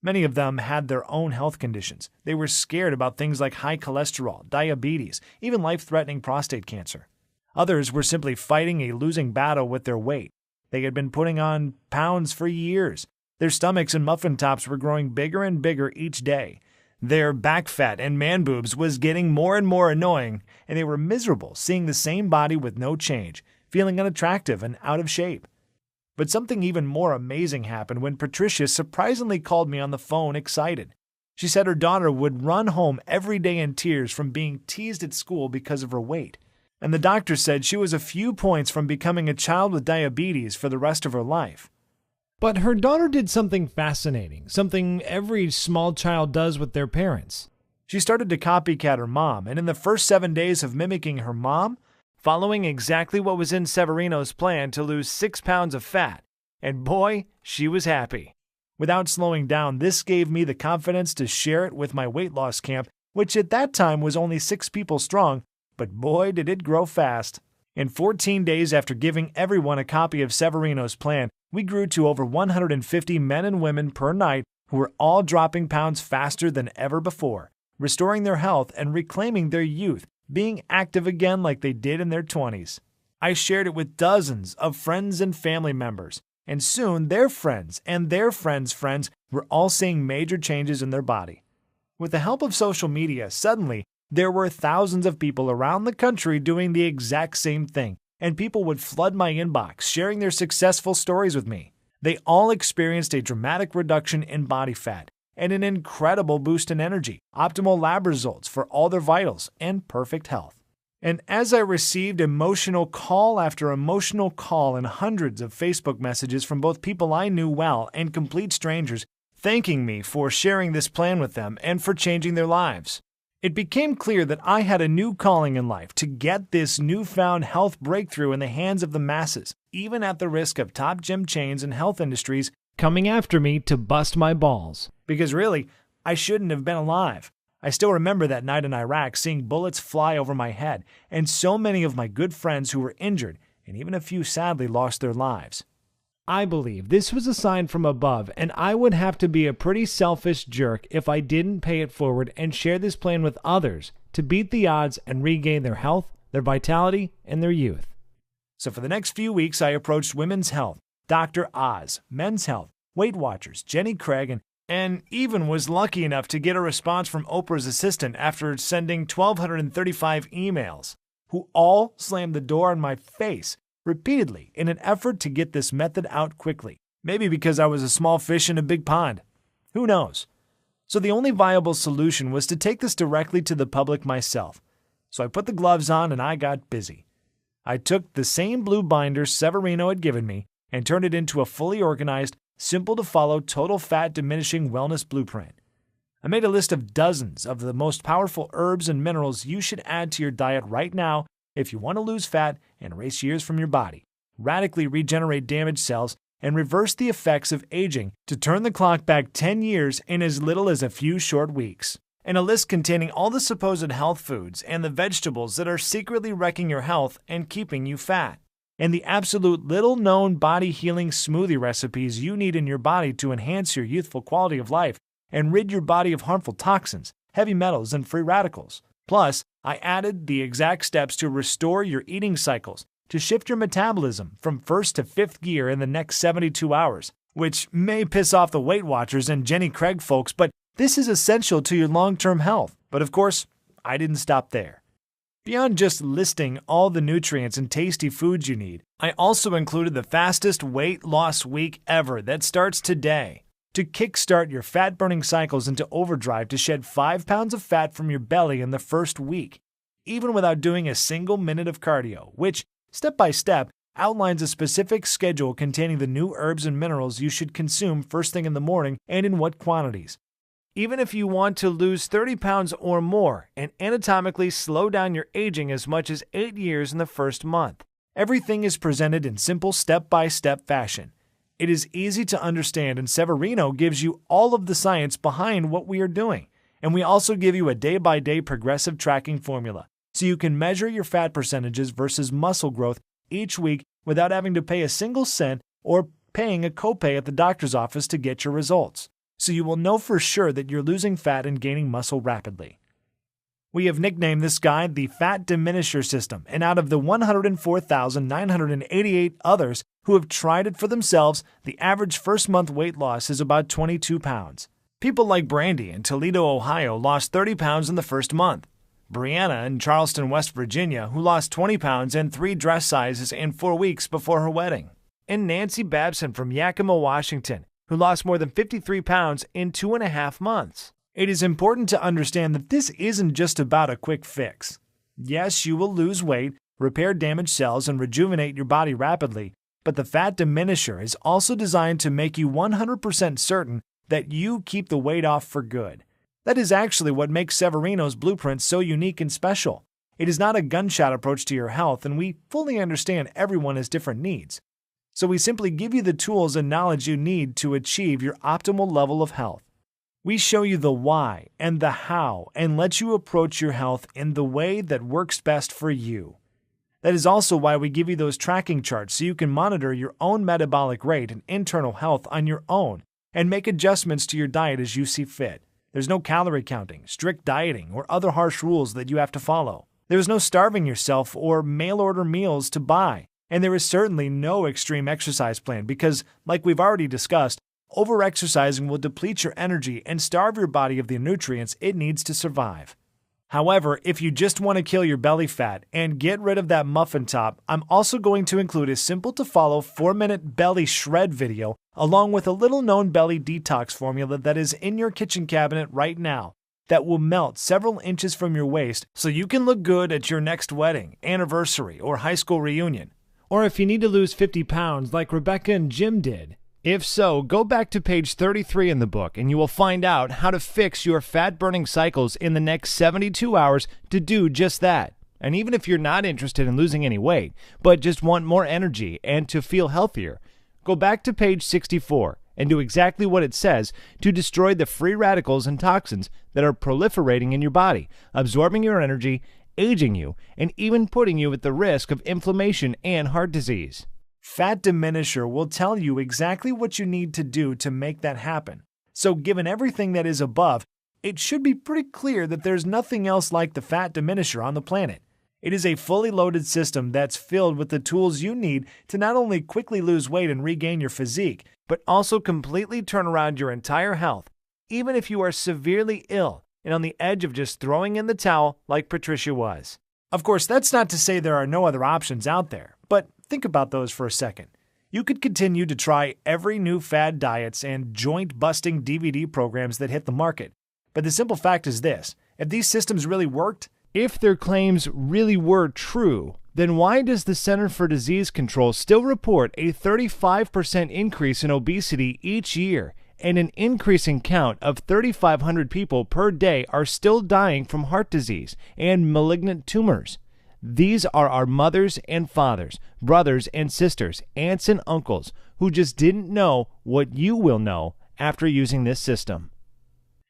Many of them had their own health conditions. They were scared about things like high cholesterol, diabetes, even life-threatening prostate cancer. Others were simply fighting a losing battle with their weight. They had been putting on pounds for years. Their stomachs and muffin tops were growing bigger and bigger each day. Their back fat and man boobs was getting more and more annoying, and they were miserable seeing the same body with no change, feeling unattractive and out of shape. But something even more amazing happened when Patricia surprisingly called me on the phone excited. She said her daughter would run home every day in tears from being teased at school because of her weight. And the doctor said she was a few points from becoming a child with diabetes for the rest of her life.
But her daughter did something fascinating, something every small child does with their parents.
She started to copycat her mom, and in the first 7 days of mimicking her mom,
following exactly what was in Severino's plan to lose 6 pounds of fat, and boy, she was happy.
Without slowing down, this gave me the confidence to share it with my weight loss camp, which at that time was only 6 people strong, but boy did it grow fast. In 14 days after giving everyone a copy of Severino's plan, we grew to over 150 men and women per night who were all dropping pounds faster than ever before, restoring their health and reclaiming their youth, being active again like they did in their 20s. I shared it with dozens of friends and family members, and soon their friends and their friends' friends were all seeing major changes in their body. With the help of social media, suddenly there were thousands of people around the country doing the exact same thing, and people would flood my inbox, sharing their successful stories with me. They all experienced a dramatic reduction in body fat and an incredible boost in energy, optimal lab results for all their vitals, and perfect health. And as I received emotional call after emotional call and hundreds of Facebook messages from both people I knew well and complete strangers thanking me for sharing this plan with them and for changing their lives, it became clear that I had a new calling in life to get this newfound health breakthrough in the hands of the masses, even at the risk of top gym chains and health industries
coming after me to bust my balls.
Because really, I shouldn't have been alive. I still remember that night in Iraq seeing bullets fly over my head, and so many of my good friends who were injured, and even a few sadly lost their lives.
I believe this was a sign from above, and I would have to be a pretty selfish jerk if I didn't pay it forward and share this plan with others to beat the odds and regain their health, their vitality, and their youth.
So for the next few weeks, I approached Women's Health, Dr. Oz, Men's Health, Weight Watchers, Jenny Craig, and even was lucky enough to get a response from Oprah's assistant after sending 1,235 emails, who all slammed the door in my face repeatedly in an effort to get this method out quickly. Maybe because I was a small fish in a big pond. Who knows? So the only viable solution was to take this directly to the public myself. So I put the gloves on and I got busy. I took the same blue binder Severino had given me and turned it into a fully organized, simple-to-follow total fat diminishing wellness blueprint. I made a list of dozens of the most powerful herbs and minerals you should add to your diet right now if you want to lose fat and erase years from your body, radically regenerate damaged cells, and reverse the effects of aging to turn the clock back 10 years in as little as a few short weeks. And a list containing all the supposed health foods and the vegetables that are secretly wrecking your health and keeping you fat. And the absolute little-known body-healing smoothie recipes you need in your body to enhance your youthful quality of life and rid your body of harmful toxins, heavy metals, and free radicals. Plus, I added the exact steps to restore your eating cycles, to shift your metabolism from first to fifth gear in the next 72 hours, which may piss off the Weight Watchers and Jenny Craig folks, but this is essential to your long-term health. But of course, I didn't stop there. Beyond just listing all the nutrients and tasty foods you need, I also included the fastest weight loss week ever that starts today. To kickstart your fat-burning cycles into overdrive to shed 5 pounds of fat from your belly in the first week, even without doing a single minute of cardio, which, step by step, outlines a specific schedule containing the new herbs and minerals you should consume first thing in the morning and in what quantities. Even if you want to lose 30 pounds or more and anatomically slow down your aging as much as 8 years in the first month, everything is presented in simple step-by-step fashion. It is easy to understand, and Severino gives you all of the science behind what we are doing. And we also give you a day-by-day progressive tracking formula, so you can measure your fat percentages versus muscle growth each week without having to pay a single cent or paying a copay at the doctor's office to get your results. So you will know for sure that you're losing fat and gaining muscle rapidly. We have nicknamed this guide the Fatdiminisher system, and out of the 104,988 others who have tried it for themselves, the average first-month weight loss is about 22 pounds. People like Brandy in Toledo, Ohio, lost 30 pounds in the first month. Brianna in Charleston, West Virginia, who lost 20 pounds and 3 dress sizes in 4 weeks before her wedding. And Nancy Babson from Yakima, Washington, who lost more than 53 pounds in 2.5 months. It is important to understand that this isn't just about a quick fix. Yes, you will lose weight, repair damaged cells, and rejuvenate your body rapidly, but the Fatdiminisher is also designed to make you 100% certain that you keep the weight off for good. That is actually what makes Severino's blueprint so unique and special. It is not a gunshot approach to your health, and we fully understand everyone has different needs. So we simply give you the tools and knowledge you need to achieve your optimal level of health. We show you the why and the how and let you approach your health in the way that works best for you. That is also why we give you those tracking charts so you can monitor your own metabolic rate and internal health on your own and make adjustments to your diet as you see fit. There's no calorie counting, strict dieting, or other harsh rules that you have to follow. There is no starving yourself or mail-order meals to buy. And there is certainly no extreme exercise plan because, like we've already discussed, over-exercising will deplete your energy and starve your body of the nutrients it needs to survive. However, if you just want to kill your belly fat and get rid of that muffin top, I'm also going to include a simple-to-follow 4-minute belly shred video along with a little-known belly detox formula that is in your kitchen cabinet right now that will melt several inches from your waist so you can look good at your next wedding, anniversary, or high school reunion.
Or if you need to lose 50 pounds like Rebecca and Jim did. If so, go back to page 33 in the book and you will find out how to fix your fat-burning cycles in the next 72 hours to do just that. And even if you're not interested in losing any weight, but just want more energy and to feel healthier, go back to page 64 and do exactly what it says to destroy the free radicals and toxins that are proliferating in your body, absorbing your energy, aging you, and even putting you at the risk of inflammation and heart disease.
Fatdiminisher will tell you exactly what you need to do to make that happen. So given everything that is above, it should be pretty clear that there's nothing else like the Fatdiminisher on the planet. It is a fully loaded system that's filled with the tools you need to not only quickly lose weight and regain your physique, but also completely turn around your entire health, even if you are severely ill and on the edge of just throwing in the towel like Patricia was. Of course, that's not to say there are no other options out there, but think about those for a second. You could continue to try every new fad diets and joint-busting DVD programs that hit the market. But the simple fact is this: if these systems really worked,
if their claims really were true, then why does the Center for Disease Control still report a 35% increase in obesity each year and an increasing count of 3,500 people per day are still dying from heart disease and malignant tumors? These are our mothers and fathers, brothers and sisters, aunts and uncles who just didn't know what you will know after using this system.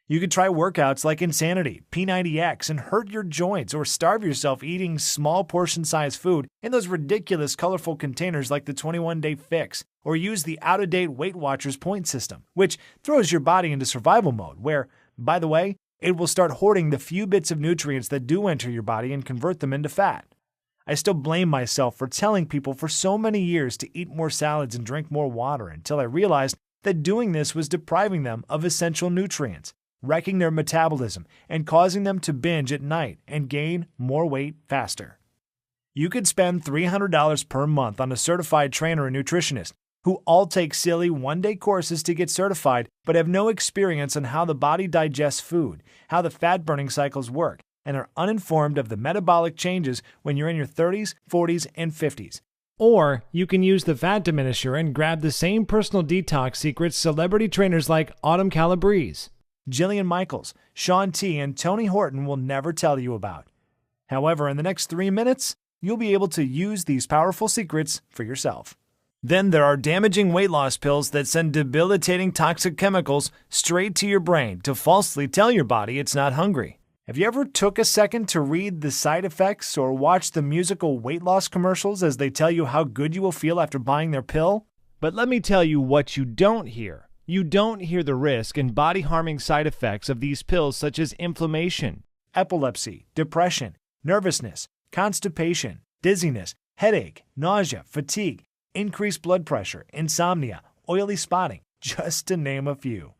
You could try workouts like Insanity, P90X, and hurt your joints or starve yourself eating small portion-sized food in those ridiculous colorful containers like the 21-Day Fix, or use the out-of-date Weight Watchers point system, which throws your body into survival mode where, by the way, it will start hoarding the few bits of nutrients that do enter your body and convert them into fat. I still blame myself for telling people for so many years to eat more salads and drink more water until I realized that doing this was depriving them of essential nutrients, wrecking their metabolism, and causing them to binge at night and gain more weight faster. You could spend $300 per month on a certified trainer and nutritionist who all take silly one-day courses to get certified but have no experience on how the body digests food, how the fat-burning cycles work, and are uninformed of the metabolic changes when you're in your 30s, 40s, and 50s.
Or you can use the Fatdiminisher and grab the same personal detox secrets celebrity trainers like Autumn Calabrese,
Jillian Michaels, Shaun T, and Tony Horton will never tell you about. However, in the next 3 minutes, you'll be able to use these powerful secrets for yourself. Then there are damaging weight loss pills that send debilitating toxic chemicals straight to your brain to falsely tell your body it's not hungry. Have you ever took a second to read the side effects or watch the musical weight loss commercials as they tell you how good you will feel after buying their pill?
But let me tell you what you don't hear. You don't hear the risk and body-harming side effects of these pills such as inflammation,
epilepsy, depression, nervousness, constipation, dizziness, headache, nausea, fatigue, increased blood pressure, insomnia, oily spotting, just to name a few.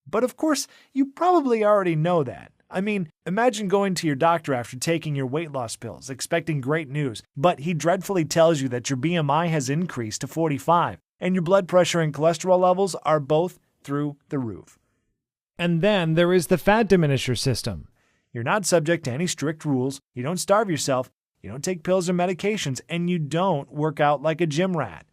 But of course, you probably already know that. I mean, imagine going to your doctor after taking your weight loss pills, expecting great news, but he dreadfully tells you that your BMI has increased to 45, and your blood pressure and cholesterol levels are both through the roof.
And then there is the Fatdiminisher system.
You're not subject to any strict rules, you don't starve yourself, you don't take pills or medications, and you don't work out like a gym rat.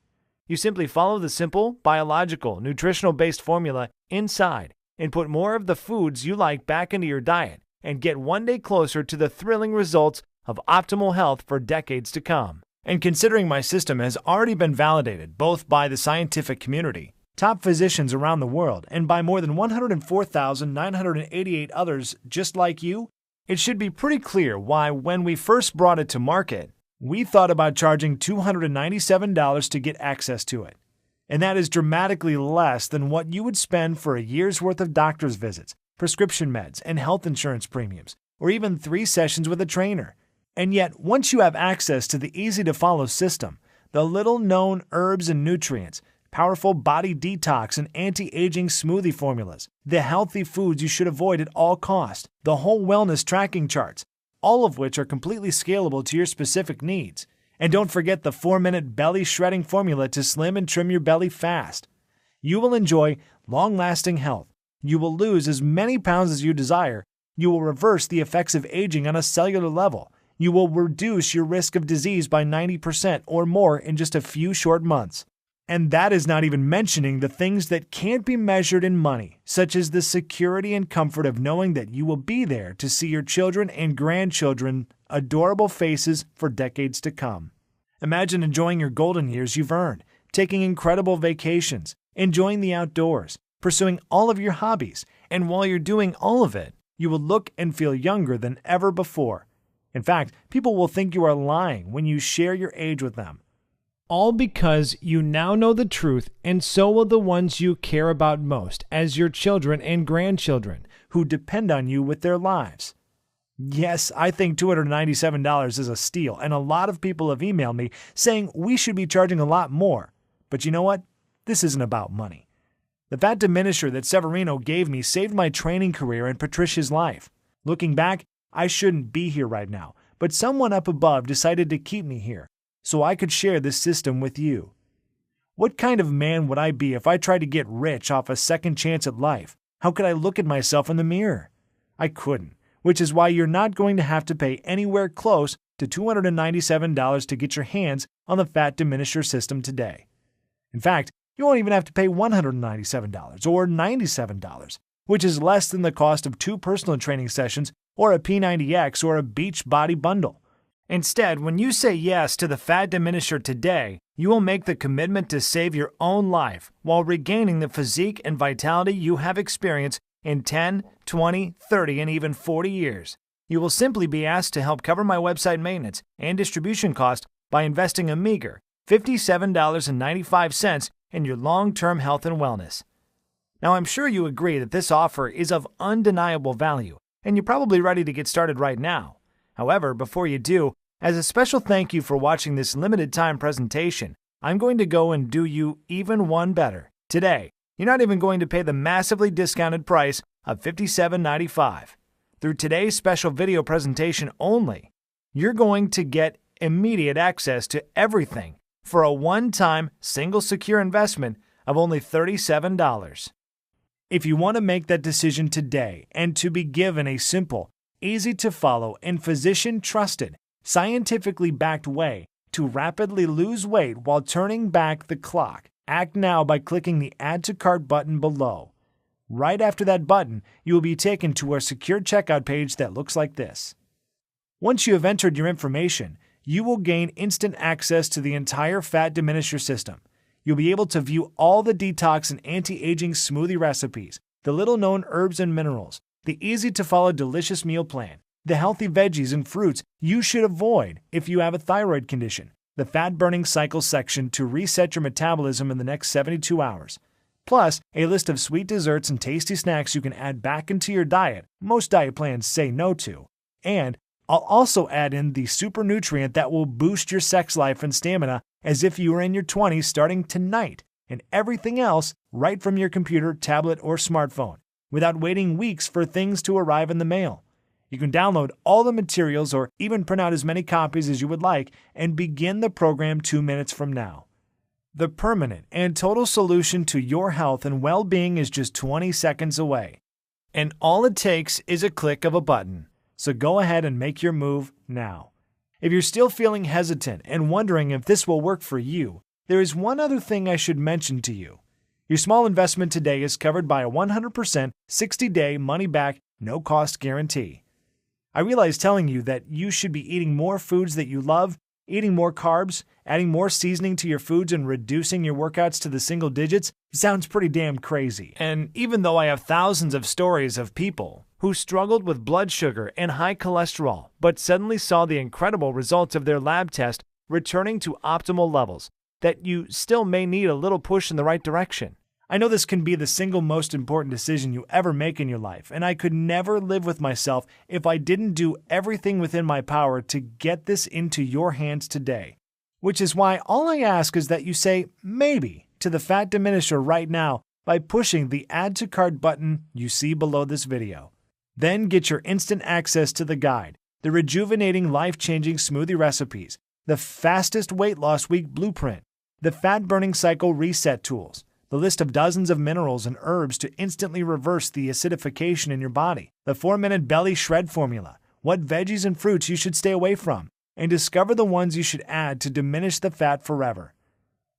You simply follow the simple, biological, nutritional-based formula inside and put more of the foods you like back into your diet and get one day closer to the thrilling results of optimal health for decades to come.
And considering my system has already been validated both by the scientific community, top physicians around the world, and by more than 104,988 others just like you, it should be pretty clear why when we first brought it to market, we thought about charging $297 to get access to it. And that is dramatically less than what you would spend for a year's worth of doctor's visits, prescription meds, and health insurance premiums, or even 3 sessions with a trainer. And yet, once you have access to the easy-to-follow system, the little-known herbs and nutrients, powerful body detox and anti-aging smoothie formulas, the healthy foods you should avoid at all costs, the whole wellness tracking charts, all of which are completely scalable to your specific needs. And don't forget the 4-minute belly shredding formula to slim and trim your belly fast. You will enjoy long-lasting health. You will lose as many pounds as you desire. You will reverse the effects of aging on a cellular level. You will reduce your risk of disease by 90% or more in just a few short months. And that is not even mentioning the things that can't be measured in money, such as the security and comfort of knowing that you will be there to see your children and grandchildren adorable faces for decades to come. Imagine enjoying your golden years you've earned, taking incredible vacations, enjoying the outdoors, pursuing all of your hobbies, and while you're doing all of it, you will look and feel younger than ever before. In fact, people will think you are lying when you share your age with them.
All because you now know the truth, and so will the ones you care about most, as your children and grandchildren,
who depend on you with their lives. Yes, I think $297 is a steal, and a lot of people have emailed me saying we should be charging a lot more. But you know what? This isn't about money. The Fatdiminisher that Severino gave me saved my training career and Patricia's life. Looking back, I shouldn't be here right now, but someone up above decided to keep me here, so I could share this system with you. What kind of man would I be if I tried to get rich off a second chance at life? How could I look at myself in the mirror? I couldn't. Which is why you're not going to have to pay anywhere close to $297 to get your hands on the Fatdiminisher system today. In fact, you won't even have to pay $197 or $97, which is less than the cost of 2 personal training sessions or a P90X or a Beachbody bundle.
Instead, when you say yes to the Fatdiminisher today, you will make the commitment to save your own life while regaining the physique and vitality you have experienced in 10, 20, 30, and even 40 years. You will simply be asked to help cover my website maintenance and distribution cost by investing a meager $57.95 in your long-term health and wellness. Now, I'm sure you agree that this offer is of undeniable value, and you're probably ready to get started right now. However, before you do, as a special thank you for watching this limited-time presentation, I'm going to go and do you even one better. Today, you're not even going to pay the massively discounted price of $57.95. Through today's special video presentation only, you're going to get immediate access to everything for a one-time, single secure investment of only $37. If you want to make that decision today and to be given a simple, easy-to-follow, and physician-trusted, scientifically backed way to rapidly lose weight while turning back the clock, act now by clicking the Add to Cart button below. Right after that button, you will be taken to our secure checkout page that looks like this. Once you have entered your information, you will gain instant access to the entire Fatdiminisher system. You'll be able to view all the detox and anti-aging smoothie recipes, the little-known herbs and minerals, the easy-to-follow delicious meal plan, the healthy veggies and fruits you should avoid if you have a thyroid condition, the fat-burning cycle section to reset your metabolism in the next 72 hours, plus a list of sweet desserts and tasty snacks you can add back into your diet most diet plans say no to, and I'll also add in the super nutrient that will boost your sex life and stamina as if you were in your 20s starting tonight, and everything else right from your computer, tablet, or smartphone.
without waiting weeks for things to arrive in the mail. You can download all the materials or even print out as many copies as you would like and begin the program 2 minutes from now. The permanent and total solution to your health and well-being is just 20 seconds away. And all it takes is a click of a button. So go ahead and make your move now. If you're still feeling hesitant and wondering if this will work for you, there is one other thing I should mention to you. Your small investment today is covered by a 100% 60-day money-back, no-cost guarantee. I realize telling you that you should be eating more foods that you love, eating more carbs, adding more seasoning to your foods, and reducing your workouts to the single digits sounds pretty damn crazy. And even though I have thousands of stories of people who struggled with blood sugar and high cholesterol, but suddenly saw the incredible results of their lab test returning to optimal levels, that you still may need a little push in the right direction. I know this can be the single most important decision you ever make in your life, and I could never live with myself if I didn't do everything within my power to get this into your hands today. Which is why all I ask is that you say maybe to the Fatdiminisher right now by pushing the Add to Cart button you see below this video. Then get your instant access to the guide, the rejuvenating, life-changing smoothie recipes, the fastest weight loss week blueprint, the fat burning cycle reset tools, the list of dozens of minerals and herbs to instantly reverse the acidification in your body, the 4-minute belly shred formula, what veggies and fruits you should stay away from, and discover the ones you should add to diminish the fat forever.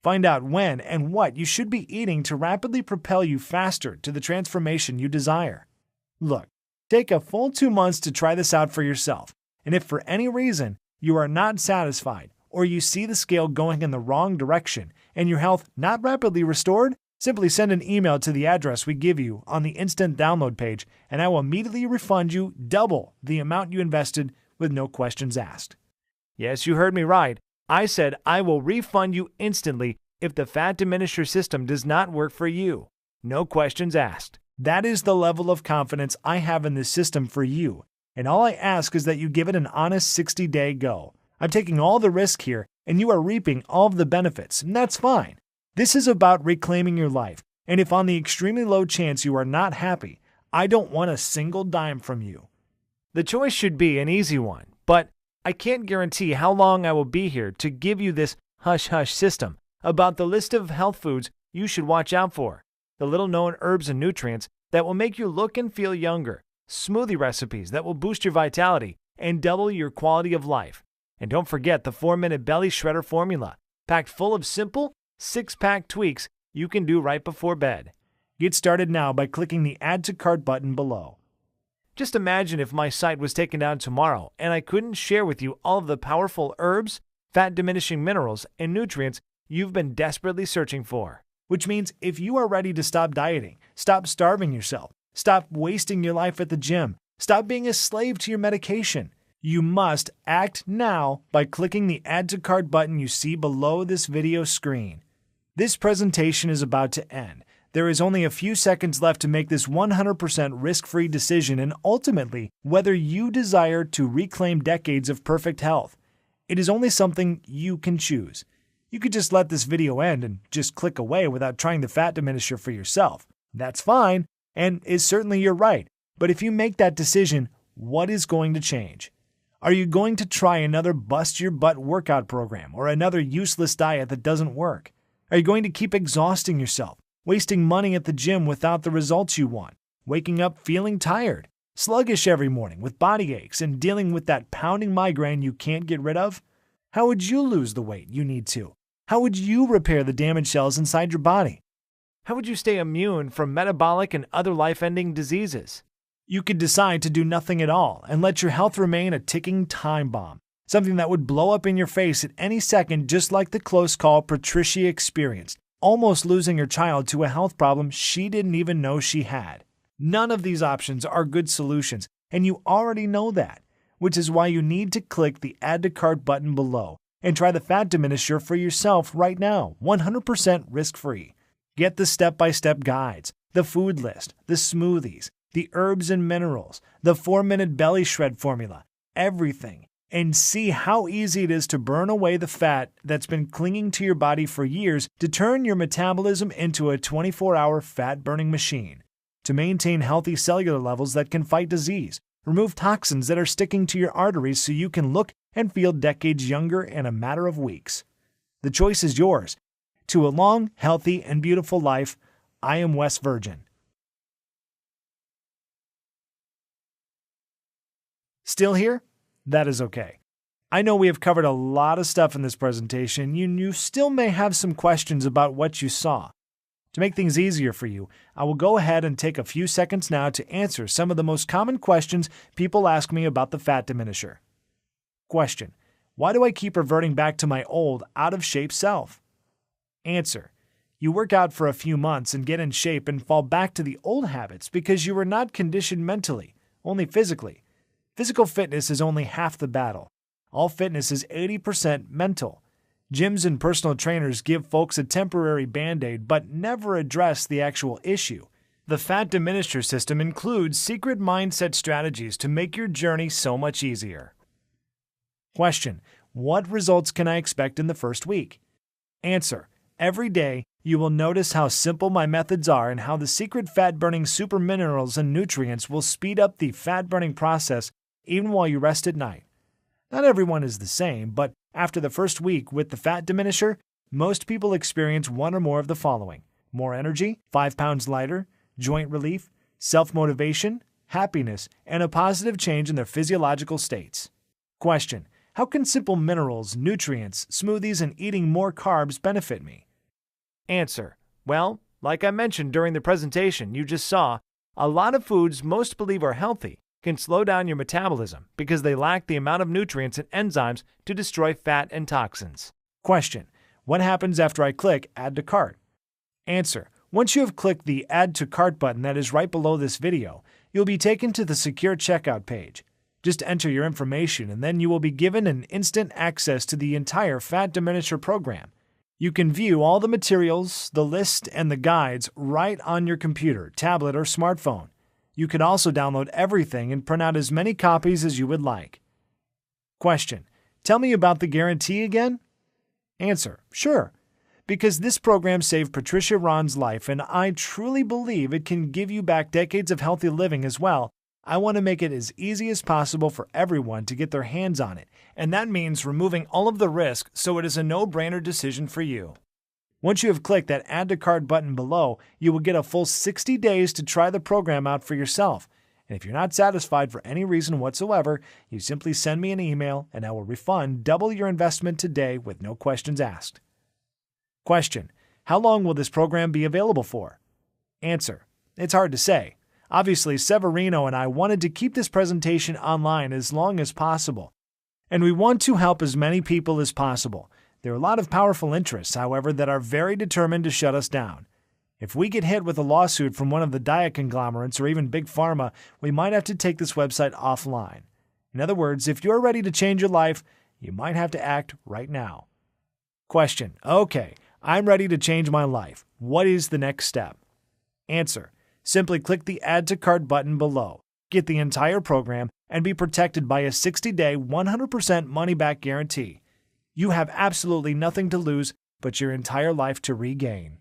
Find out when and what you should be eating to rapidly propel you faster to the transformation you desire. Look, take a full 2 months to try this out for yourself, and if for any reason you are not satisfied or you see the scale going in the wrong direction and your health not rapidly restored, simply send an email to the address we give you on the instant download page, and I will immediately refund you double the amount you invested with no questions asked. Yes, you heard me right. I said I will refund you instantly if the Fatdiminisher system does not work for you. No questions asked. That is the level of confidence I have in this system for you, and all I ask is that you give it an honest 60-day go. I'm taking all the risk here, and you are reaping all of the benefits, and that's fine. This is about reclaiming your life, and if on the extremely low chance you are not happy, I don't want a single dime from you. The choice should be an easy one, but I can't guarantee how long I will be here to give you this hush-hush system about the list of health foods you should watch out for, the little-known herbs and nutrients that will make you look and feel younger, smoothie recipes that will boost your vitality and double your quality of life. And don't forget the 4-minute belly shredder formula, packed full of simple, 6-pack tweaks you can do right before bed. Get started now by clicking the Add to Cart button below. Just imagine if my site was taken down tomorrow and I couldn't share with you all of the powerful herbs, fat-diminishing minerals, and nutrients you've been desperately searching for. Which means if you are ready to stop dieting, stop starving yourself, stop wasting your life at the gym, stop being a slave to your medication, you must act now by clicking the Add to Cart button you see below this video screen. This presentation is about to end. There is only a few seconds left to make this 100% risk-free decision and ultimately whether you desire to reclaim decades of perfect health. It is only something you can choose. You could just let this video end and just click away without trying the Fatdiminisher for yourself. That's fine, and is certainly your right. But if you make that decision, what is going to change? Are you going to try another bust-your-butt workout program or another useless diet that doesn't work? Are you going to keep exhausting yourself, wasting money at the gym without the results you want, waking up feeling tired, sluggish every morning with body aches, and dealing with that pounding migraine you can't get rid of? How would you lose the weight you need to? How would you repair the damaged cells inside your body? How would you stay immune from metabolic and other life-ending diseases? You could decide to do nothing at all and let your health remain a ticking time bomb, something that would blow up in your face at any second, just like the close call Patricia experienced, almost losing her child to a health problem she didn't even know she had. None of these options are good solutions, and you already know that, which is why you need to click the Add to Cart button below and try the Fatdiminisher for yourself right now, 100% risk-free. Get the step-by-step guides, the food list, the smoothies, the herbs and minerals, the 4-minute belly shred formula, everything, and see how easy it is to burn away the fat that's been clinging to your body for years to turn your metabolism into a 24-hour fat-burning machine. to maintain healthy cellular levels that can fight disease, remove toxins that are sticking to your arteries so you can look and feel decades younger in a matter of weeks. The choice is yours. To a long, healthy, and beautiful life, I am West Virgin. Still here? That is okay. I know we have covered a lot of stuff in this presentation, and you still may have some questions about what you saw. To make things easier for you, I will go ahead and take a few seconds now to answer some of the most common questions people ask me about the Fatdiminisher. Question: why do I keep reverting back to my old, out-of-shape self? Answer: you work out for a few months and get in shape and fall back to the old habits because you were not conditioned mentally, only physically. Physical fitness is only half the battle. All fitness is 80% mental. Gyms and personal trainers give folks a temporary band-aid but never address the actual issue. The Fatdiminisher system includes secret mindset strategies to make your journey so much easier. Question: what results can I expect in the first week? Answer: every day, you will notice how simple my methods are and how the secret fat-burning super minerals and nutrients will speed up the fat-burning process even while you rest at night. Not everyone is the same, but after the first week with the Fatdiminisher, most people experience one or more of the following: more energy, 5 pounds lighter, joint relief, self-motivation, happiness, and a positive change in their physiological states. Question: how can simple minerals, nutrients, smoothies, and eating more carbs benefit me? Answer: well, like I mentioned during the presentation you just saw, a lot of foods most believe are healthy can slow down your metabolism because they lack the amount of nutrients and enzymes to destroy fat and toxins. Question: what happens after I click Add to Cart? Answer: once you have clicked the Add to Cart button that is right below this video, you'll be taken to the secure checkout page. Just enter your information and then you will be given an instant access to the entire Fatdiminisher program. You can view all the materials, the list, and the guides right on your computer, tablet, or smartphone. You can also download everything and print out as many copies as you would like. Question: tell me about the guarantee again? Answer: sure. Because this program saved Patricia Ron's life and I truly believe it can give you back decades of healthy living as well, I want to make it as easy as possible for everyone to get their hands on it, and that means removing all of the risk so it is a no-brainer decision for you. Once you have clicked that Add to Cart button below, you will get a full 60 days to try the program out for yourself. And if you're not satisfied for any reason whatsoever, you simply send me an email and I will refund double your investment today with no questions asked. Question: how long will this program be available for? Answer: it's hard to say. Obviously, Severino and I wanted to keep this presentation online as long as possible, and we want to help as many people as possible. There are a lot of powerful interests, however, that are very determined to shut us down. If we get hit with a lawsuit from one of the diet conglomerates or even Big Pharma, we might have to take this website offline. In other words, if you're ready to change your life, you might have to act right now. Question: okay, I'm ready to change my life. What is the next step? Answer: simply click the Add to Cart button below, get the entire program, and be protected by a 60-day, 100% money-back guarantee. You have absolutely nothing to lose but your entire life to regain.